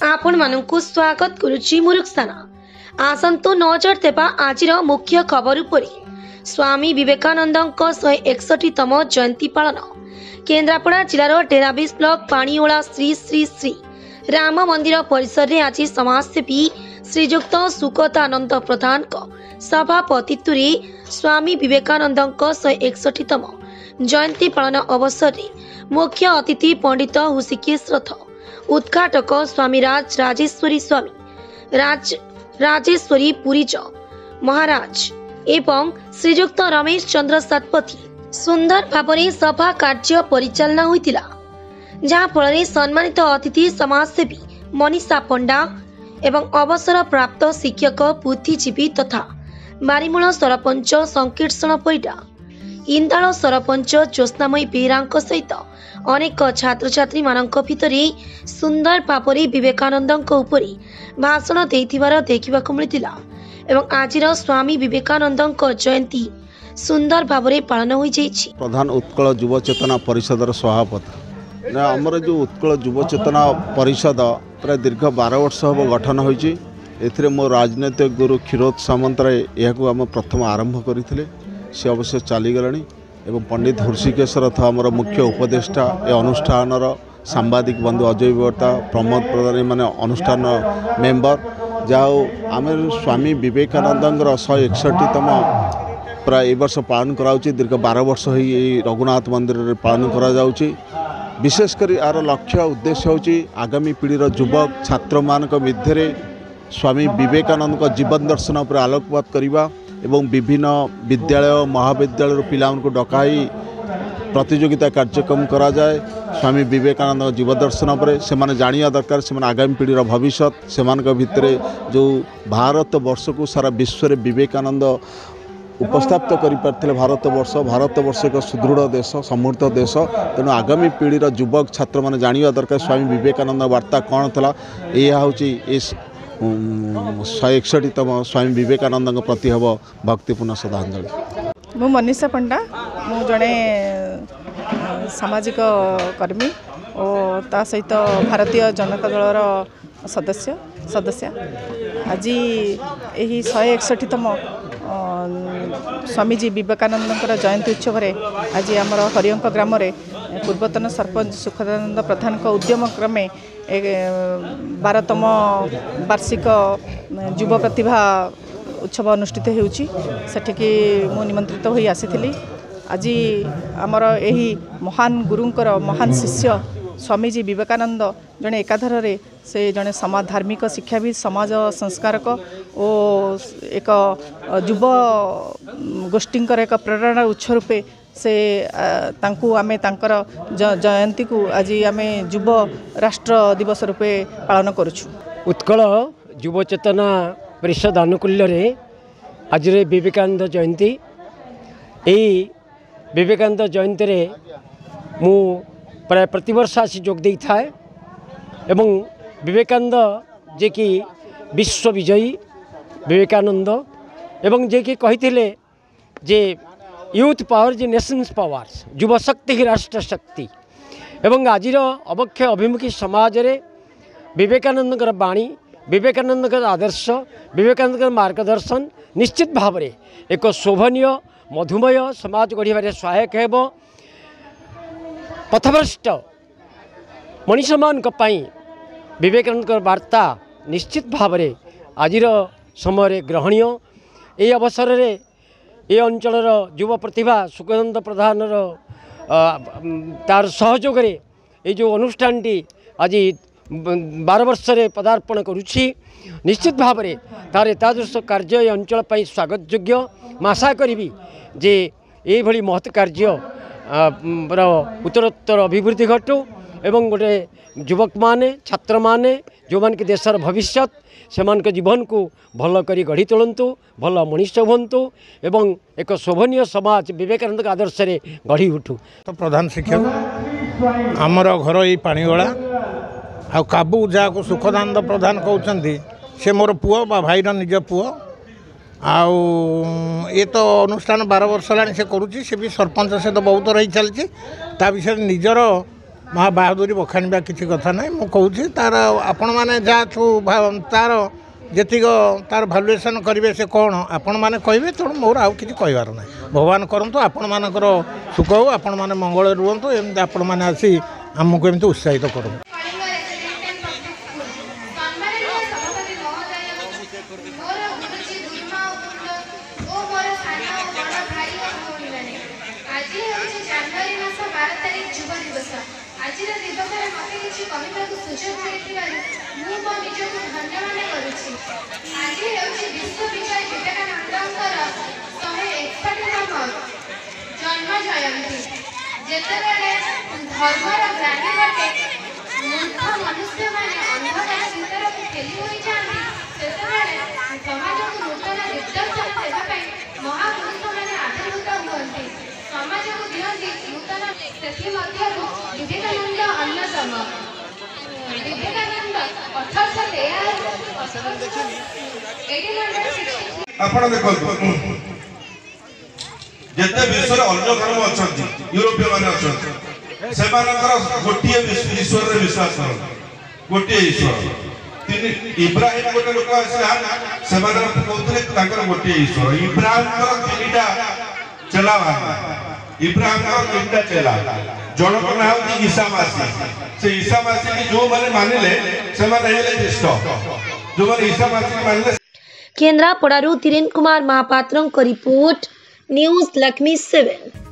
आपण मानकु स्वागत करुछि मुरुक्साना आसंतु नजर देबा आजिर मुख्य खबर उपरि। स्वामी विवेकानंदक 161तम जयंती पालन केन्द्रापड़ा जिलार डेराबिस ब्लॉक पाणीओला श्री श्री श्री राम मंदिर परिसर में आज समाजसेवी श्रीजुक्त सुकतानंद प्रधान सभापतित्व स्वामी विवेकानंदक 161तम जयंती पालन अवसर में मुख्य अतिथि पंडित हृषिकेश रथ, उद्घाटक स्वामी राजेश्वरी स्वामी राजेश्वरी पुरीज महाराज एवं श्रीजुक्त रमेश चंद्र सतपथी सुंदर भावरे सभा कार्य परिचालना होइतिला, जहाँ फल सम्मानित अतिथि समाजसेवी मनीषा पंडा एवं अवसर प्राप्त शिक्षक बुद्धिजीवी तथा बारीमूल सरपंच संकीर्षण परिडा, इंदाल सरपंच ज्योत्स्नामयी बेहरा सहित अनेक छात्र छात्री मानक भितरे सुंदर भावरे विवेकानंदक उपरि भाषण देथिबार देखिबाकु मिलितिला एवं आजिर स्वामी विवेकानंदक जयंती सुंदर भावरे पालन हो जाइछि। प्रधान उत्कल युव चेतना परिषदर सभापति आमर जो उत्कल युव चेतना परिषद प्राय दीर्घ 12 वर्ष हम गठन होइछि। एथिरे मो राजनैतिक गुरु क्षीरोद सामंतराय यहाकू आम प्रथम आरंभ करथिले, से अवश्य चलीगलानी एवं पंडित हृषिकेश रथ आमर मुख्य उपदेष्टा ए अनुष्ठान सांबादिक बंधु अजय बर्ता प्रमोद प्रधान माने अनुष्ठान मेंबर जाओ आम स्वामी विवेकानंदर 161तम प्राय ए वर्ष पालन कराउछि। दीर्घ 12 वर्ष ही रघुनाथ मंदिर रे पालन करा जाउछि। विशेषकर यार लक्ष्य उद्देश्य होछि आगामी पीढ़ीर युवक छात्र मानक मध्य स्वामी विवेकानंद का जीवन दर्शन पर आलोकपात करवा एवं विभिन्न विद्यालय महाविद्यालय पिलाମାନଙ୍କୁ डकाई प्रतियोगिता कार्यक्रम करा जाए। स्वामी विवेकानंद जीवन दर्शन पर से जानिया दरकार, से आगामी पीढ़ीर भविष्य से भितर जो भारत वर्ष को सारा विश्व में विवेकानंद उपस्थापित कर भारत वर्ष एक सुदृढ़ देश समृद्ध देश। तेणु आगामी पीढ़ीर युवक छात्र मैंने जानिया दरकार स्वामी विवेकानंद वार्ता कौन था। यह हूँ 161तम स्वामी विवेकानंद प्रति हम भक्तिपूर्ण श्रद्धांजलि। मु मनीषा पंडा, मु जड़े सामाजिक कर्मी और ता सहित भारतीय जनता दलर सदस्य आज यही 161तम स्वामीजी विवेकानंद जयंती उत्सव आज आमर हरियंक ग्राम पूर्वतन सरपंच सुखदानंद प्रधान उद्यम क्रमे 12तम वार्षिक युव प्रतिभा उत्सव अनुष्ठित होउछि। सेठिकी मु निमंत्रित होई आसीथिली। आज आमर यही महान गुरुंकर महान शिष्य स्वामीजी विवेकानंद जड़े एकाधार से जड़े समाज धार्मिक शिक्षाविद समाज संस्कारक और एक युव गोष्ठींकर एक प्रेरणा उत्स रूपे से तांकु आमे तांकर जयंती को आज आमे युव राष्ट्र दिवस रूपे पालन करुछु। उत्कल युव चेतना परिषद आनुकूल्य रे आज विवेकानंद जयंती यही विवेकानंद जयंती रे मु प्राय प्रतिवर्ष आसी जोग दे थाए एवं विवेकानंद जे कि विश्व विजयी विवेकानंद एवं जे कि कही जे यूथ पावर जे नेशंस पावर्स युव शक्ति ही राष्ट्र शक्ति एवं आजिर अवक्षय अभिमुखी समाज रे विवेकानंद बाणी विवेकानंद आदर्श विवेकानंद मार्गदर्शन निश्चित भाव में एक शोभनीय मधुमय समाज गढ़ सहायक है। पथभ्रष्ट मनीष मान विवेकानंद वार्ता निश्चित भाव में आजिर समय ग्रहणीय। ये अवसर में ये अंचल युव प्रतिभा सुखदानंद प्रधान तार सहयोग ये जो अनुष्ठान आज 12 वर्ष पदार्पण करुछि। निश्चित भाव में तार एतादृश कार्य अंचल स्वागत योग्य। आशा करी जे ये भली महत् कार्य उत्तरोत्तर अभिवृद्धि घटू एवं गोटे युवक माने छात्र माने जो मान के देशर भविष्य से जीवन को भल करी गढ़ी तोलतु भल मनीष हूँ एवं एक शोभनीय समाज विवेकानंद आदर्श रे गढ़ी उठू। तो प्रधान शिक्षक आमर घर ये पाणीगला आ काबू जहाँ को सुखदानंद प्रधान कहते से मोर पुओ बा भाईर निज पुओ आउ ये तो अनुष्ठान 12 वर्ष है से करुच्ची से भी सरपंच से तो बहुत रही चलती ता विषय निजर महाबहादुरी बखाणवा किसी कथा ना मु कहूँ तार आपण मैंने जहाँ तार जेतिक तार भैल्युएसन करेंगे से कौन आपण मैंने कहे तेणु मोर आउ कि कहबार ना भगवान करतु आपण मानकर सुख हो आपण मैंने मंगल रुहतु एमती आपण मैंने आसी आमको एमती उत्साहित करूँ। धर्मर ग्राही घटे मूर्ख मनुष्य मैंने अंधकार भीतर ठेली हो जाती समाज को नूतन दिग्दर्शन देवाई महापुरुष मैंने आविर्भूत हुए समाज को दिखती नूतन विवेकानंद अन्यतम विवेकानंद 1863 जिते विश्व अन्य धर्म अच्छा यूरोपीय मान अच्छा से गोटे ईश्वर विश्वास कर गोटे ईश्वर इब्राहिम गोटे लोक से कहते गोटे ईश्वर इब्राहिम तीनटा चेला इब्राहिम तीनटा चेला जनक ना हूँ ईसा मासी से ईसा मासी की जो मैंने मानिले से ज्येष्ठ जो मैंने ईसा मासी मानिले। केन्द्रापड़ारू धीरेन्द्र कुमार महापात्रଙ୍କ रिपोर्ट न्यूज लक्ष्मी 7।